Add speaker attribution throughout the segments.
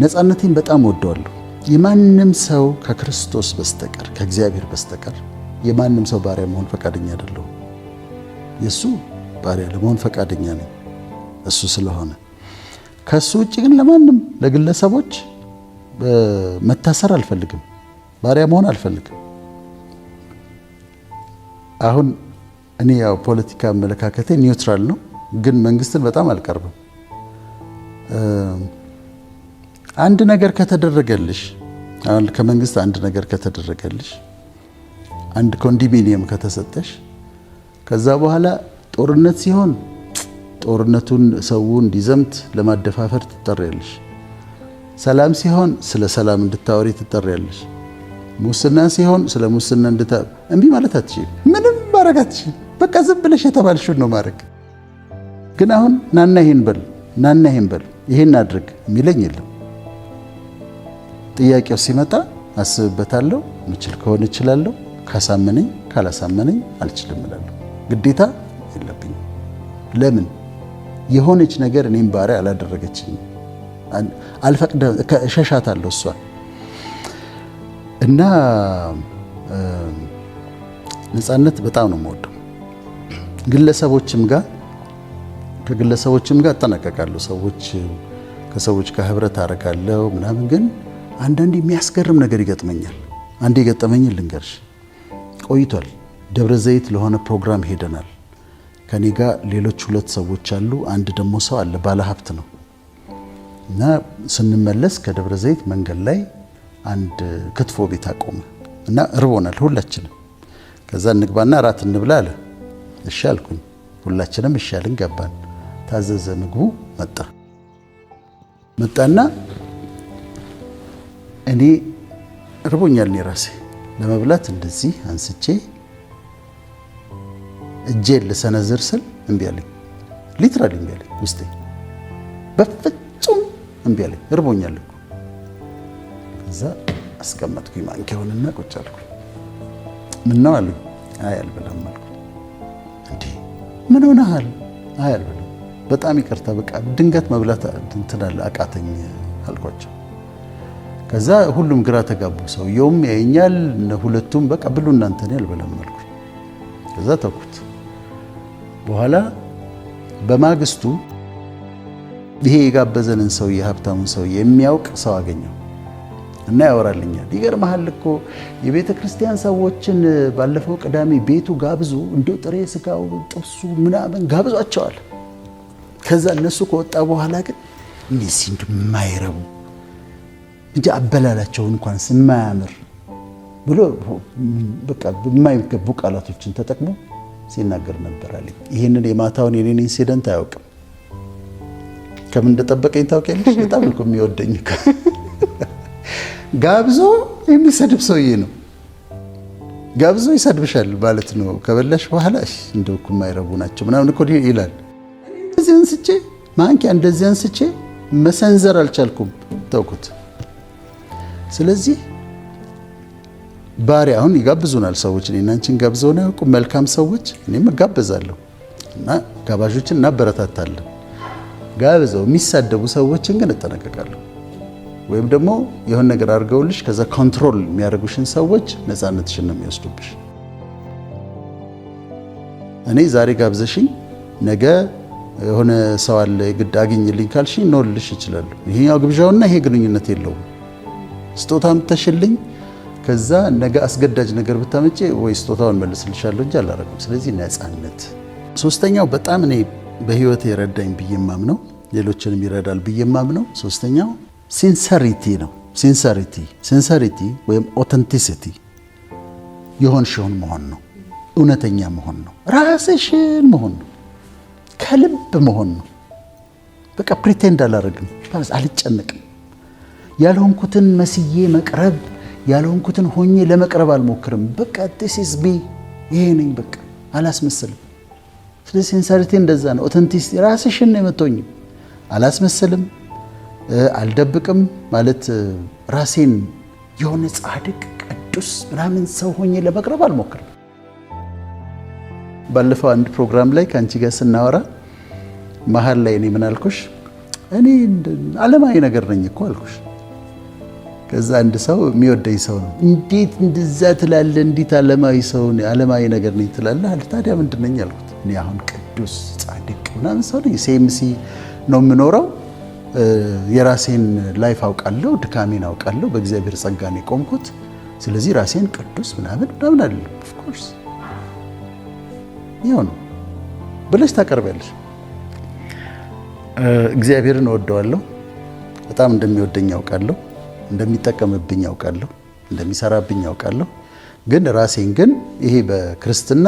Speaker 1: ነፃነቴን በጣም ወደዋለሁ። የማንም ሰው ከክርስቶስ በስተቀር ከእግዚአብሔር በስተቀር የማንም ሰው ባሪያ መሆን ፈቃደኛ አይደለሁ። የሱ ባሪያ ለመሆን ፈቃደኛ ነኝ እሱ ስለሆነ። ከሱ ውጪ ግን ለማንም ለግለሰቦች መታሰር አልፈልግም፣ ባሪያ መሆን አልፈልግም። አሁን እኔ ያው ፖለቲካ አመለካከቴ ኒውትራል ነው፣ ግን መንግስትን በጣም አልቀርብም። አንድ ነገር ከተደረገልሽ አሁን ከመንግስት አንድ ነገር ከተደረገልሽ አንድ ኮንዶሚኒየም ከተሰጠሽ ከዛ በኋላ ጦርነት ሲሆን ጦርነቱን ሰው እንዲዘምት ለማደፋፈር ትጠሪያለሽ። ሰላም ሲሆን ስለ ሰላም እንድታወሪ ትጠሪያለሽ። ሙስና ሲሆን ስለ ሙስና እምቢ ማለት አትችይም። ምንም ማድረግ አትችይም። በቃ ዝም ብለሽ የተባልሽውን ነው ማድረግ። ግን አሁን ናና ይሄን በል ናና ይሄን በል ይሄን አድርግ የሚለኝ የለም። ጥያቄው ሲመጣ አስብበታለሁ። ምችል ከሆነ እችላለሁ፣ ካሳመነኝ ካላሳመነኝ አልችልም እላለሁ። ግዴታ የለብኝም። ለምን የሆነች ነገር እኔም ባሪያ አላደረገችኝም። አልፈቅደም፣ እሸሻታለሁ እሷን እና ነፃነት በጣም ነው የምወደው። ከግለሰቦችም ጋር እጠነቀቃለሁ። ከሰዎች ጋር ህብረት አደርጋለሁ ምናምን። ግን አንዳንዴ የሚያስገርም ነገር ይገጥመኛል። አንዴ የገጠመኝን ልንገርሽ። ቆይቷል። ደብረ ዘይት ለሆነ ፕሮግራም ሄደናል። ከኔ ጋር ሌሎች 2 ሰዎች አሉ። አንድ ደግሞ ሰው አለ፣ ባለሀብት ነው። እና ስንመለስ ከደብረ ዘይት መንገድ ላይ አንድ ክትፎ ቤት አቆመ እና እርቦናል ሁላችንም። ከዛ እንግባና እራት እንብላ አለ። እሺ አልኩኝ። ሁላችንም እሺ አልን፣ ገባን። ታዘዘ። ምግቡ መጣና እኔ እርቦኛል። እኔ ራሴ ለመብላት እንደዚህ አንስቼ እጄን ልሰነዝር ስል እምቢ አለኝ። ሊትራሊ እምቢ አለኝ። ውስጤ በፍጹም እምቢ አለኝ። እርቦኛል እኮ። ከዛ አስቀመጥኩኝ ማንኪያውንና ቁጭ አልኩኝ። ምን ነው አሉኝ። አይ አልበላም አልኩ። እንዴ ምን ሆነሃል? አይ አልበላም፣ በጣም ይቅርታ፣ በቃ ድንገት መብላት እንትን አለ አቃተኝ አልኳቸው። ከዛ ሁሉም ግራ ተጋቡ። ሰውየውም ያየኛል፣ ሁለቱም በቃ ብሉ እናንተ፣ እኔ አልበላም አልኩ። ከዛ ተውኩት። በኋላ በማግስቱ ይሄ የጋበዘንን ሰውዬ ሀብታሙን ሰውዬ የሚያውቅ ሰው አገኘው እና ያወራልኛል። ይገርምሃል እኮ የቤተ ክርስቲያን ሰዎችን ባለፈው ቅዳሜ ቤቱ ጋብዞ እንደው ጥሬ ስጋው ጥብሱ ምናምን ጋብዟቸዋል። ከዛ እነሱ ከወጣ በኋላ ግን እነዚህ እንደማይረቡ እንጂ አበላላቸው እንኳን ስማያምር ብሎ በቃ የማይገቡ ቃላቶችን ተጠቅሞ ሲናገር ነበር አለኝ። ይሄንን የማታውን የኔን ኢንሲደንት አያውቅም። ከምን እንደጠበቀኝ ታውቂያለሽ? በጣም እኮ የሚወደኝ ጋብዞ የሚሰድብ ሰውዬ ነው። ጋብዞ ይሰድብሻል ማለት ነው። ከበላሽ በኋላ እንደው እኮ የማይረቡ ናቸው ምናምን እኮ ይላል። እንደዚህ አንስቼ ማንኪያ እንደዚህ አንስቼ መሰንዘር አልቻልኩም፣ ተውኩት። ስለዚህ ባሪያ አሁን ይጋብዙናል ሰዎች። እኔና አንቺን ጋብዘውን አያውቁም መልካም ሰዎች። እኔም እጋበዛለሁ እና ጋባዦችን እናበረታታለን። ጋብዘው የሚሳደቡ ሰዎችን ግን እጠነቀቃለሁ። ወይም ደግሞ የሆነ ነገር አድርገውልሽ ከዛ ኮንትሮል የሚያደርጉሽን ሰዎች ነፃነትሽን ነው የሚወስዱብሽ። እኔ ዛሬ ጋብዘሽኝ ነገ የሆነ ሰው አለ ግድ አግኝልኝ ካልሽኝ ነው ልልሽ እችላለሁ። ይሄኛው ግብዣውና ይሄ ግንኙነት የለውም። ስጦታም ተሽልኝ ከዛ ነገ አስገዳጅ ነገር ብታመጪ ወይ ስጦታውን መልስልሻለሁ እንጂ አላረግም። ስለዚህ ነፃነት። ሶስተኛው በጣም እኔ በህይወቴ የረዳኝ ብዬ የማምነው ሌሎችንም ይረዳል ብዬ የማምነው ሶስተኛው ሲንሰሪቲ ነው። ሲንሰሪቲ ወይም ኦተንቲሲቲ የሆንሽውን መሆን ነው። እውነተኛ መሆን ነው። ራስሽን መሆን ነው። ከልብ መሆን ነው። በቃ ፕሪቴንድ አላረግም፣ አልጨነቅም። ያልሆንኩትን መስዬ መቅረብ፣ ያልሆንኩትን ሆኜ ለመቅረብ አልሞክርም። በቃ this is me፣ ይሄ ነኝ፣ በቃ አላስመስልም። ስለዚህ ሲንሰሪቲ እንደዛ ነው። ኦተንቲሲቲ ራስሽን ነው የምትሆኚው። አላስመስልም፣ አልደብቅም። ማለት ራሴን የሆነ ጻድቅ ቅዱስ ምናምን ሰው ሆኜ ለመቅረብ አልሞክርም። ባለፈው አንድ ፕሮግራም ላይ ከአንቺ ጋር ስናወራ መሀል ላይ እኔ ምን አልኩሽ? እኔ ዓለማዊ ነገር ነኝ እኮ አልኩሽ። ከዛ አንድ ሰው የሚወደኝ ሰው ነው እንዴት እንደዛ ትላለህ? እንዴት ዓለማዊ ሰው ነኝ ዓለማዊ ነገር ነኝ ትላለህ አለ። ታዲያ ምንድን ነኝ አልኩት። እኔ አሁን ቅዱስ ጻድቅ ምናምን ሰው ነኝ። ሴምሲ ነው የምኖረው። የራሴን ላይፍ አውቃለሁ፣ ድካሜን አውቃለሁ። በእግዚአብሔር ጸጋ ነው የቆምኩት። ስለዚህ ራሴን ቅዱስ ምናምን አለ። ኦፍ ኮርስ ይኸው ነው ብለሽ ታቀርቢያለሽ። እግዚአብሔርን እወደዋለሁ። በጣም እንደሚወደኝ ያውቃለሁ። እንደሚጠቀምብኝ ያውቃለሁ። እንደሚሰራብኝ ያውቃለሁ። ግን ራሴን ግን ይሄ በክርስትና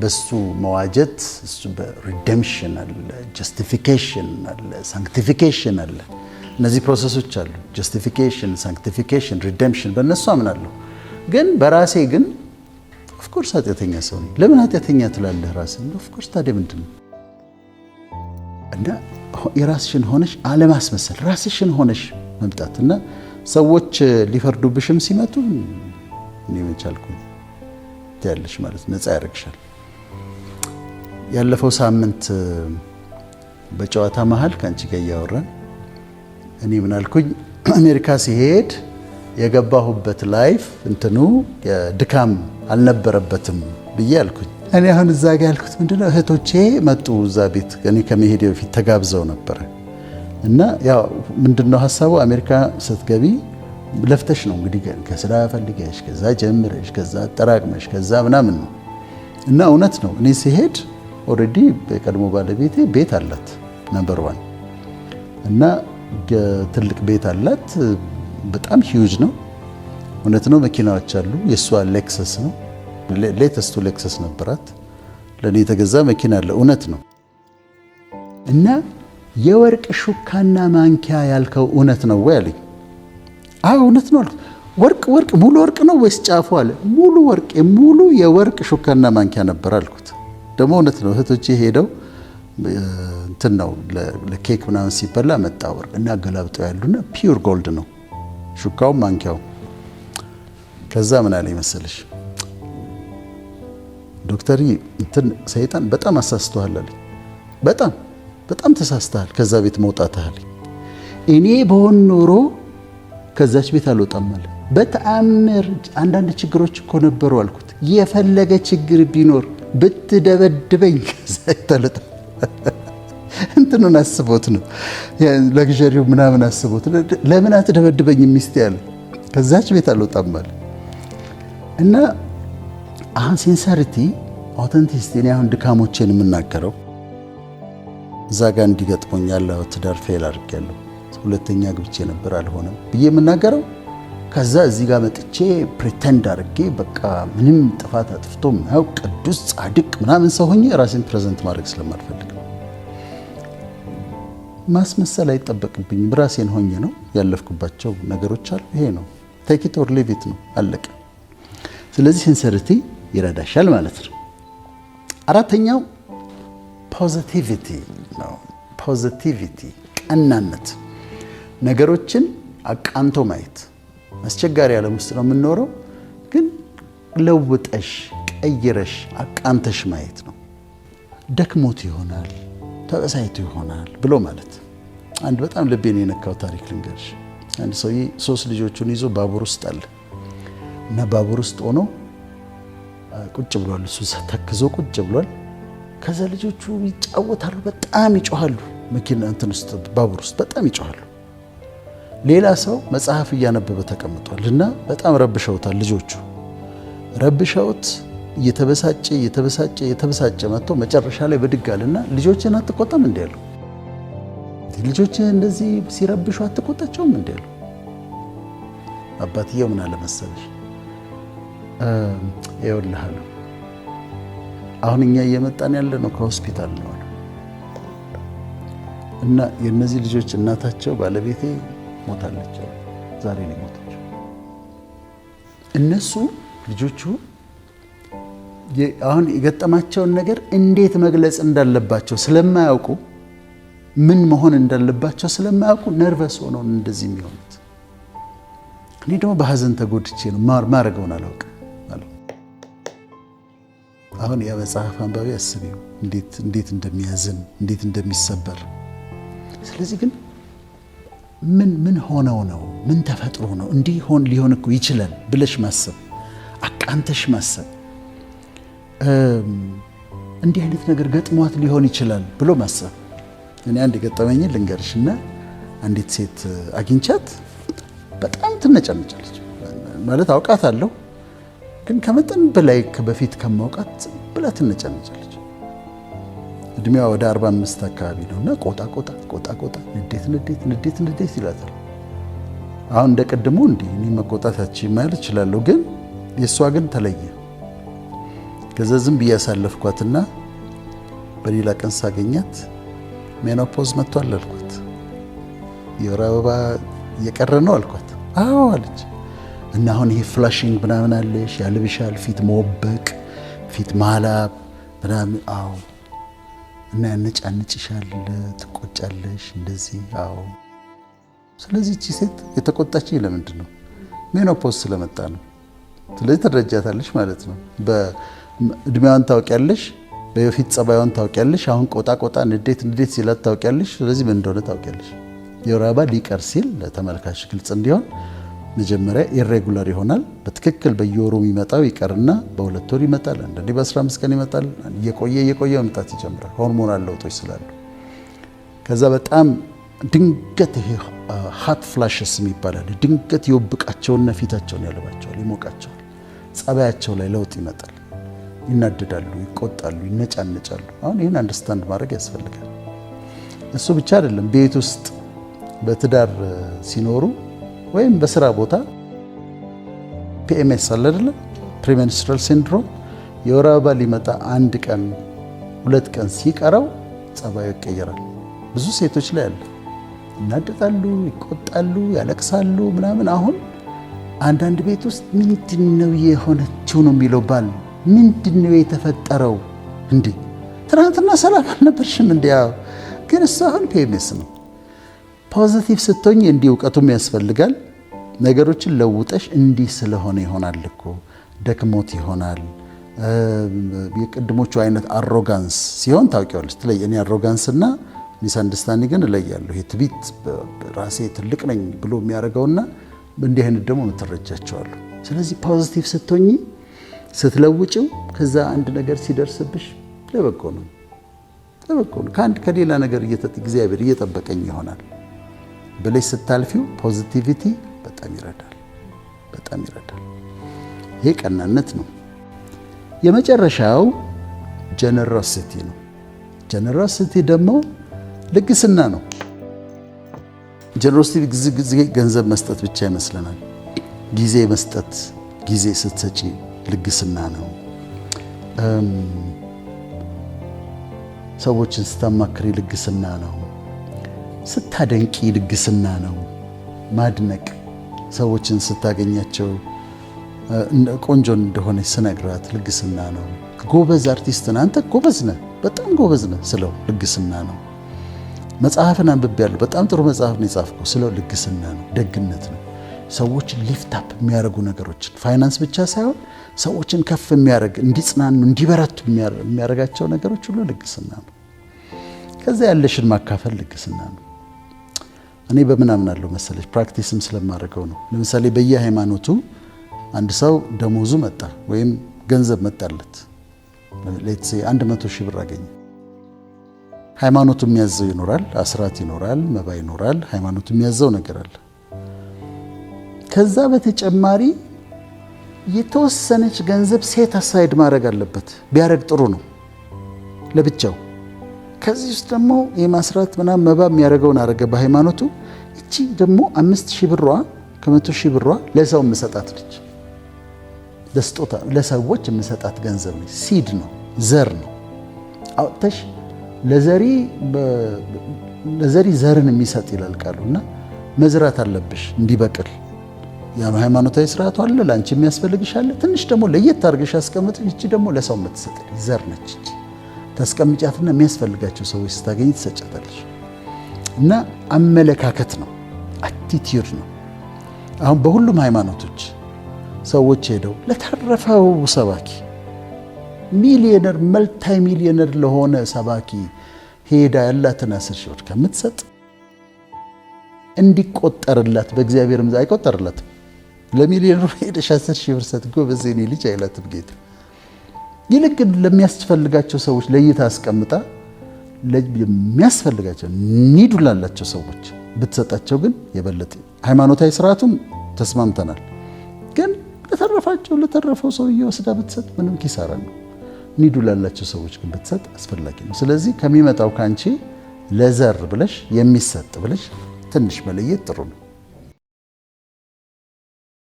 Speaker 1: በሱ መዋጀት እሱ በሪደምፕሽን አለ፣ ጀስቲፊኬሽን አለ፣ ሳንክቲፊኬሽን አለ። እነዚህ ፕሮሰሶች አሉ። ጀስቲፊኬሽን፣ ሳንክቲፊኬሽን፣ ሪደምፕሽን በእነሱ አምናለሁ። ግን በራሴ ግን ኦፍኮርስ ኃጢአተኛ ሰው ነኝ። ለምን ኃጢአተኛ ትላለህ ራስህን? ኦፍኮርስ ታዲያ ምንድን ነው? እና የራስሽን ሆነሽ አለማስመሰል፣ ራስሽን ሆነሽ መምጣት እና ሰዎች ሊፈርዱብሽም ሲመጡ እኔ መቻልኩ ያለሽ ማለት ነፃ ያደርግሻል። ያለፈው ሳምንት በጨዋታ መሃል ከአንቺ ጋር እያወራን እኔ ምን አልኩኝ? አሜሪካ ሲሄድ የገባሁበት ላይፍ እንትኑ ድካም አልነበረበትም ብዬ አልኩኝ። እኔ አሁን እዛ ጋር ያልኩት ምንድነው እህቶቼ መጡ እዛ ቤት እኔ ከመሄዴ በፊት ተጋብዘው ነበረ እና ያው ምንድነው ሐሳቡ አሜሪካ ስትገቢ ለፍተሽ ነው እንግዲህ ከስራ ፈልገሽ ከዛ ጀምረሽ ከዛ አጠራቅመሽ ከዛ ምናምን ነው እና እውነት ነው። እኔ ሲሄድ ኦልሬዲ በቀድሞ ባለቤቴ ቤት አላት ነምበር 1 እና ትልቅ ቤት አላት። በጣም ሂውጅ ነው። እውነት ነው። መኪናዎች አሉ። የሷ ሌክሰስ ነው። ሌተስቱ ሌክሰስ ነበራት። ለኔ የተገዛ መኪና አለ። እውነት ነው። እና የወርቅ ሹካና ማንኪያ ያልከው እውነት ነው ወይ አለኝ። አዎ እውነት ነው አልኩት። ወርቅ ሙሉ ወርቅ ነው ወይስ ጫፉ አለ። ሙሉ ወርቅ ሙሉ የወርቅ ሹካና ማንኪያ ነበር አልኩት። ደግሞ እውነት ነው። እህቶቼ ሄደው እንትን ነው ለኬክ ምናምን ሲበላ መጣ ወርቅ እና ገላብጠው ያሉና ፒውር ጎልድ ነው ሹካው ማንኪያው። ከዛ ምን አለኝ መሰለሽ ዶክተር እንትን ሰይጣን በጣም አሳስተዋል አለኝ። በጣም ተሳስተሃል፣ ከዛ ቤት መውጣትህ አለኝ። እኔ በሆን ኖሮ ከዛች ቤት አልወጣም አለ። በተአምር አንዳንድ ችግሮች እኮ ነበሩ አልኩት። የፈለገ ችግር ቢኖር ብትደበድበኝ ከዛ ይተለጣ እንትኑን አስቦት ነው ለግዠሪው ምናምን አስቦት ለምን አትደበድበኝ ሚስቴ ያለ ከዛች ቤት አልወጣም አለ። እና አሁን ሲንሰሪቲ አውተንቲሲቲ እኔ አሁን ድካሞቼን የምናገረው እዛ ጋር እንዲገጥሞኛል። ትዳር ፌል አድርጌያለሁ። ሁለተኛ ግብቼ ነበር አልሆነም ብዬ የምናገረው ከዛ እዚህ ጋር መጥቼ ፕሪቴንድ አድርጌ በቃ ምንም ጥፋት አጥፍቶ ማያውቅ ቅዱስ ጻድቅ ምናምን ሰው ሆኜ ራሴን ፕሬዘንት ማድረግ ስለማልፈልግ ነው። ማስመሰል አይጠበቅብኝም። ራሴን ሆኜ ነው ያለፍኩባቸው ነገሮች አሉ። ይሄ ነው ቴክ ኢት ኦር ሊቭ ኢት ነው አለቀ። ስለዚህ ሲንሰሪቲ ይረዳሻል ማለት ነው። አራተኛው ፖዚቲቪቲ ነው። ፖዚቲቪቲ ቀናነት፣ ነገሮችን አቃንቶ ማየት። አስቸጋሪ ዓለም ውስጥ ነው የምንኖረው፣ ግን ለውጠሽ ቀይረሽ አቃንተሽ ማየት ነው። ደክሞት ይሆናል ተበሳይቶ ይሆናል ብሎ ማለት። አንድ በጣም ልቤን የነካው ታሪክ ልንገርሽ። አንድ ሰውዬ 3 ልጆቹን ይዞ ባቡር ውስጥ አለ እና ባቡር ውስጥ ሆኖ ቁጭ ብሏል። እሱ ተክዞ ቁጭ ብሏል። ከዛ ልጆቹ ይጫወታሉ፣ በጣም ይጮሃሉ። መኪና እንትን ውስጥ ባቡር ውስጥ በጣም ይጮሃሉ። ሌላ ሰው መጽሐፍ እያነበበ ተቀምጧል እና በጣም ረብሸውታል። ልጆቹ ረብሸውት እየተበሳጨ መጥቶ መጨረሻ ላይ ብድግ አለና ልጆችን አትቆጣም እንዴ አለው። ልጆችን እንደዚህ ሲረብሹ አትቆጣቸውም እንዴ አለው። አባትየው ምን አለ መሰለሽ ይኸውልህ አለው፣ አሁን እኛ እየመጣን ያለ ነው ከሆስፒታል ነው አለ እና የእነዚህ ልጆች እናታቸው ባለቤቴ ሞታለች፣ ዛሬ ነው ሞተች። እነሱ ልጆቹ አሁን የገጠማቸውን ነገር እንዴት መግለጽ እንዳለባቸው ስለማያውቁ፣ ምን መሆን እንዳለባቸው ስለማያውቁ ነርቨስ ሆነው እንደዚህ የሚሆኑት። እኔ ደግሞ በሐዘን ተጎድቼ ነው ማረገውን አላውቅም አለው። አሁን ያ መጽሐፍ አንባቢ አስቢው እንዴት እንደሚያዝን እንዴት እንደሚሰበር። ስለዚህ ግን ምን ሆነው ነው ምን ተፈጥሮ ነው እንዲህ ሊሆን እኮ ይችላል ብለሽ ማሰብ አቃንተሽ ማሰብ እንዲህ አይነት ነገር ገጥሟት ሊሆን ይችላል ብሎ ማሰብ። እኔ አንድ ገጠመኝ ልንገርሽና አንዲት ሴት አግኝቻት በጣም ትነጫነጫለች ማለት አውቃታለሁ ግን ከመጠን በላይ በፊት ከማውቃት ብላ ትነጫነጫለች። እድሜዋ ወደ 45 አካባቢ ነውና ቆጣ ንዴት ይላታል። አሁን እንደቀድሞ እንዴ እኔ መቆጣታች ማለት እችላለሁ ግን የሷ ግን ተለየ። ከዛ ዝም ብዬ ያሳለፍኳትና በሌላ ቀን ሳገኛት ሜኖፖዝ መጥቷል አልኳት። የወር አበባ እየቀረ ነው አልኳት። አዎ አለች። እና አሁን ይሄ ፍላሽንግ ምናምን አለሽ ያልብሻል፣ ፊት መወበቅ፣ ፊት ማላብ ምናምን። አዎ እና ያነጫንጭሻል፣ ትቆጫለሽ እንደዚህ። አዎ ስለዚህ እቺ ሴት የተቆጣችኝ ለምንድን ነው? ሜኖፖዝ ስለመጣ ነው። ስለዚህ ትረጃታለሽ ማለት ነው። በእድሜዋን ታውቂያለሽ፣ በፊት ጸባዩን ታውቂያለሽ። አሁን ቆጣ ንዴት ሲላት ታውቂያለሽ። ስለዚህ ምን እንደሆነ ታውቂያለሽ። የወር አበባ ሊቀር ሲል ለተመልካች ግልጽ እንዲሆን መጀመሪያ ኢሬጉላር ይሆናል። በትክክል በየወሩ የሚመጣው ይቀርና በሁለት ወር ይመጣል፣ አንዳንዴ በ15 ቀን ይመጣል። እየቆየ መምጣት ይጀምራል፣ ሆርሞናል ለውጦች ስላሉ። ከዛ በጣም ድንገት ይሄ ሃት ፍላሽስ የሚባላል ድንገት ይወብቃቸውና ፊታቸውን ያልባቸዋል፣ ይሞቃቸዋል። ጸባያቸው ላይ ለውጥ ይመጣል፣ ይናደዳሉ፣ ይቆጣሉ፣ ይነጫነጫሉ። አሁን ይህን አንደርስታንድ ማድረግ ያስፈልጋል። እሱ ብቻ አይደለም፣ ቤት ውስጥ በትዳር ሲኖሩ ወይም በስራ ቦታ ፒኤምኤስ አለ አይደለም፣ ፕሪሜንስትራል ሲንድሮም የወር አበባ ሊመጣ 1 ቀን 2 ቀን ሲቀረው ጸባዩ ይቀየራል። ብዙ ሴቶች ላይ አለ። ይናደጣሉ፣ ይቆጣሉ፣ ያለቅሳሉ ምናምን። አሁን አንዳንድ ቤት ውስጥ ምንድነው የሆነችው ነው የሚለው ባል። ምንድነው የተፈጠረው? እንዴ ትናንትና ሰላም አልነበርሽም? እንዲያው ግን እሱ አሁን ፒኤምኤስ ነው። ፖዚቲቭ ስትሆኝ እንዲህ እውቀቱም ያስፈልጋል። ነገሮችን ለውጠሽ እንዲህ ስለሆነ ይሆናል እኮ ደክሞት ይሆናል። የቅድሞቹ አይነት አሮጋንስ ሲሆን ታውቂዋለሽ። እኔ አሮጋንስና ሚስ አንደርስታንዲንግን እለያለሁ። ይሄ ትቢት ራሴ ትልቅ ነኝ ብሎ የሚያደርገውና እንዲህ አይነት ደግሞ የምትረጃቸዋለሁ። ስለዚህ ፖዚቲቭ ስትሆኝ ስትለውጭው ከዛ አንድ ነገር ሲደርስብሽ ለበጎ ነው። ከሌላ ነገር እግዚአብሔር እየጠበቀኝ ይሆናል ብለሽ ስታልፊው ፖዚቲቪቲ በጣም ይረዳል። ይሄ ቀናነት ነው። የመጨረሻው ጀነሮሲቲ ነው። ጀነሮሲቲ ደግሞ ልግስና ነው። ጀነሮሲቲ ጊዜ ገንዘብ መስጠት ብቻ ይመስለናል። ጊዜ መስጠት፣ ጊዜ ስትሰጪ ልግስና ነው። ሰዎችን ስታማክሪ ልግስና ነው። ስታደንቂ ልግስና ነው። ማድነቅ፣ ሰዎችን ስታገኛቸው ቆንጆ እንደሆነች ስነግራት ልግስና ነው። ጎበዝ አርቲስት ነህ አንተ፣ ጎበዝ ነህ፣ በጣም ጎበዝ ነህ ስለው ልግስና ነው። መጽሐፍን አንብቤያለሁ፣ በጣም ጥሩ መጽሐፍ ነው የጻፍከው ስለው ልግስና ነው፣ ደግነት ነው። ሰዎችን ሊፍት አፕ የሚያደርጉ ነገሮችን፣ ፋይናንስ ብቻ ሳይሆን ሰዎችን ከፍ የሚያደርግ እንዲጽናኑ፣ እንዲበረቱ የሚያደርጋቸው ነገሮች ሁሉ ልግስና ነው። ከዛ ያለሽን ማካፈል ልግስና ነው። እኔ በምን አምናለሁ መሰለሽ? ፕራክቲስም ስለማደርገው ነው። ለምሳሌ በየሃይማኖቱ አንድ ሰው ደሞዙ መጣ ወይም ገንዘብ መጣለት፣ ሌትስ ሴ 100 ሺህ ብር አገኘ። ሃይማኖቱ የሚያዘው ይኖራል፣ አስራት ይኖራል፣ መባ ይኖራል። ሃይማኖቱ የሚያዘው ነገር አለ። ከዛ በተጨማሪ የተወሰነች ገንዘብ ሴት አሳይድ ማድረግ አለበት። ቢያደርግ ጥሩ ነው ለብቻው። ከዚህ ውስጥ ደግሞ የማስራት ምናምን መባ የሚያደርገውን አደረገ በሃይማኖቱ። እቺ ደግሞ 5000 ብሯ ከ100 ሺህ ብሯ ለሰው የምሰጣት ነች። ለስጦታ ለሰዎች የምሰጣት ገንዘብ ነች። ሲድ ነው፣ ዘር ነው። አውጥተሽ ለዘሪ ዘርን የሚሰጥ ይላል ቃሉና መዝራት አለብሽ እንዲበቅል። የሃይማኖታዊ ስርዓቱ አለ፣ ለአንቺ የሚያስፈልግሽ አለ። ትንሽ ደግሞ ለየት አድርገሽ አስቀምጥሽ። እቺ ደግሞ ለሰው የምትሰጥ ዘር ነች። እቺ ታስቀምጫትና የሚያስፈልጋቸው ሰዎች ስታገኝ ትሰጫታለሽ። እና አመለካከት ነው፣ አቲቲዩድ ነው። አሁን በሁሉም ሃይማኖቶች ሰዎች ሄደው ለተረፈው ሰባኪ ሚሊዮነር መልታይ ሚሊዮነር ለሆነ ሰባኪ ሄዳ ያላትን 10 ሺህ ብር ከምትሰጥ እንዲቆጠርላት በእግዚአብሔርም አይቆጠርላትም። ለሚሊዮነሩ ሄደሽ 10 ሺህ ብር ሰጥ ጎበዝ የኔ ልጅ አይላትም ጌታ። ይልቅ ግን ለሚያስፈልጋቸው ሰዎች ለይታ አስቀምጣ ለሚያስፈልጋቸው ኒዱ ላላቸው ሰዎች ብትሰጣቸው ግን የበለጠ ሃይማኖታዊ ስርዓቱን ተስማምተናል። ግን ለተረፈው ሰው እየወስዳ ብትሰጥ ምንም ኪሳራ ነው። ኒዱ ላላቸው ሰዎች ግን ብትሰጥ አስፈላጊ ነው። ስለዚህ ከሚመጣው ካንቺ ለዘር ብለሽ የሚሰጥ ብለሽ ትንሽ መለየት ጥሩ ነው።